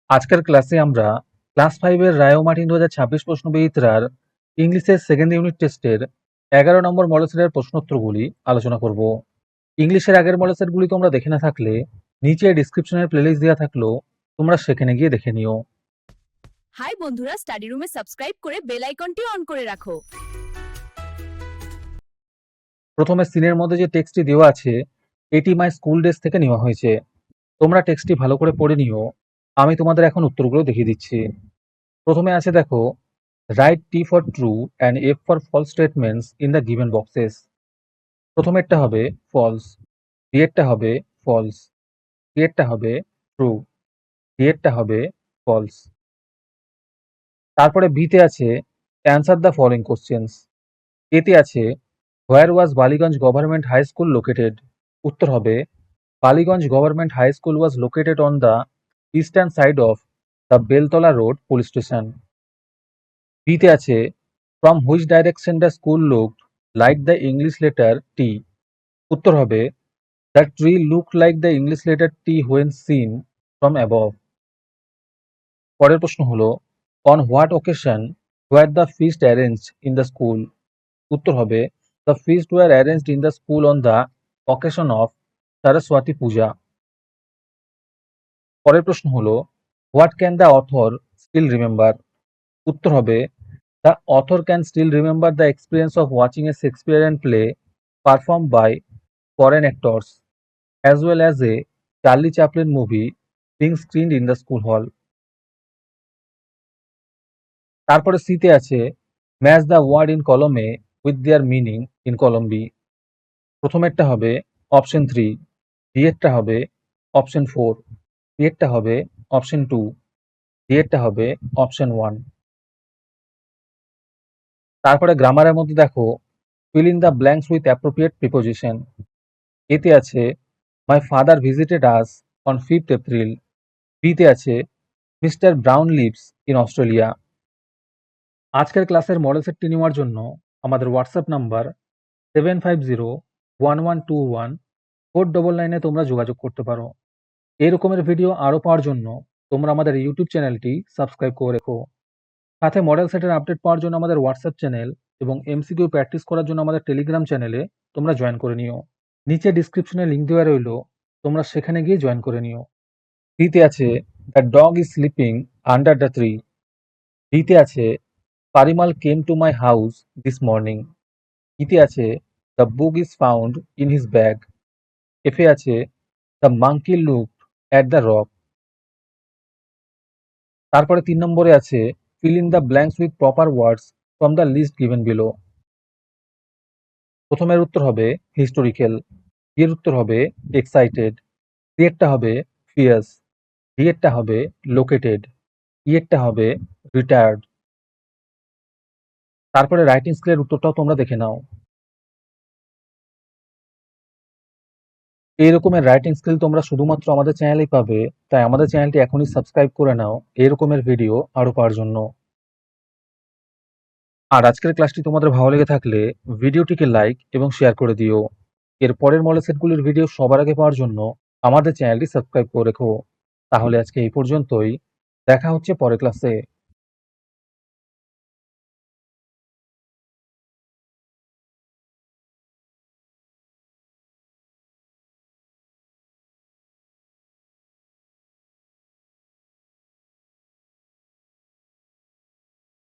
আজকের ক্লাসে আমরা ক্লাস 5 এর রায় ও মার্টিন 2026 প্রশ্নবিচিত্রার ইংলিশের সেকেন্ড ইউনিট টেস্টের 11 নম্বর মডেল সেটের প্রশ্নোত্তরগুলি আলোচনা করব। ইংলিশের আগের মডেল সেটগুলি তোমরা দেখে না থাকলে নিচে ডিসক্রিপশনের প্লেলিস্ট দেওয়া থাকলো, তোমরা সেখানে গিয়ে দেখে নিও। হাই বন্ধুরা, স্টাডি রুমে সাবস্ক্রাইব করে বেল আইকনটি অন করে রাখো। প্রথমে সিনের মধ্যে যে টেক্সটটি দেওয়া আছে এটি মাই স্কুল ডেজ থেকে নেওয়া হয়েছে। তোমরা টেক্সটটি ভালো করে পড়ে নিও, আমি তোমাদের এখন উত্তরগুলো দেখিয়ে দিচ্ছি। প্রথমে আছে দেখো, write T for true and F for false statements in the given boxes. প্রথমেরটা হবে ফলস, দ্বিতীয়টা হবে ফলস, তৃতীয়টা হবে ট্রু, ডিএরটা হবে ফলস। তারপরে বিতে আছে অ্যান্সার দ্য ফলোইং কোশ্চেন্স। এতে আছে where was Ballygunge government high school located. উত্তর হবে Ballygunge government high school was located on the eastern side of the Beltala road police station. বিতে আছে from which direction the school looked like the English letter T. উত্তর হবে the tree look like the English letter T when seen from above. পরের প্রশ্ন হলো, on what occasion were the feast arranged in the school. উত্তর হবে the feast were arranged in the school on the occasion of Saraswati Puja. পরের প্রশ্ন হলো, what can the author still remember. উত্তর হবে the author can still remember the experience of watching a Shakespearean play perform by foreign actors as well as a Charlie Chaplin movie being screened in the school hall. তারপরে সিতে আছে match the word in column A with their meaning in column B. প্রথমেরটা হবে option 3, দ্বিতীয়টা হবে option 4, তৃতীয়টা হবে option 2, ডিএরটা হবে option 1। তারপরে গ্রামারের মধ্যে দেখো, feel in the blanks with appropriate preposition. এতে আছে my father visited us on 5th April. বিতে আছে mister brown lives in Australia. আজকের ক্লাসের মডেল সেটটি নেওয়ার জন্য আমাদের হোয়াটসঅ্যাপ নাম্বার 7501121499 তোমরা যোগাযোগ করতে পারো। এই রকমের ভিডিও আরও পাওয়ার জন্য তোমরা আমাদের ইউটিউব চ্যানেলটি সাবস্ক্রাইব করে রেখো। সাথে মডেল সেটের আপডেট পাওয়ার জন্য আমাদের হোয়াটসঅ্যাপ চ্যানেল এবং এমসিকিউ প্র্যাকটিস করার জন্য আমাদের টেলিগ্রাম চ্যানেলে তোমরা জয়েন করে নিও। নিচে ডিসক্রিপশনে লিঙ্ক দেওয়া রইল, তোমরা সেখানে গিয়ে জয়েন করে নিও। ডিতে আছে the dog is sleeping under the tree. ডিতে আছে Parimal came to my house this morning. ইতে আছে the book is found in his bag. এফে আছে the monkey looked at the rock. তারপরে 3 নম্বরে আছে fill in the blanks with proper words from the list given below. প্রথমের উত্তর হবে হিস্টোরিক্যাল, এর উত্তর হবে এক্সাইটেড, সিয়েরটা হবে ফিয়ার্স, ডিয়েরটা হবে লোকেটেড, ইয়েরটা হবে রিটায়ার্ড। তারপরে রাইটিং স্কিলের উত্তরটাও তোমরা দেখে নাও। এই রকমের রাইটিং স্কিল তোমরা শুধুমাত্র আমাদের চ্যানেলেই পাবে, তাই আমাদের চ্যানেলটি এখনই সাবস্ক্রাইব করে নাও এই রকমের ভিডিও আরও পাওয়ার জন্য। আর আজকের ক্লাসটি তোমাদের ভালো লেগে থাকলে ভিডিওটিকে লাইক এবং শেয়ার করে দিও। এর পরের মডেল সেটগুলির ভিডিও সবার আগে পাওয়ার জন্য আমাদের চ্যানেলটি সাবস্ক্রাইব করে রেখো। তাহলে আজকে এই পর্যন্তই, দেখা হচ্ছে পরের ক্লাসে।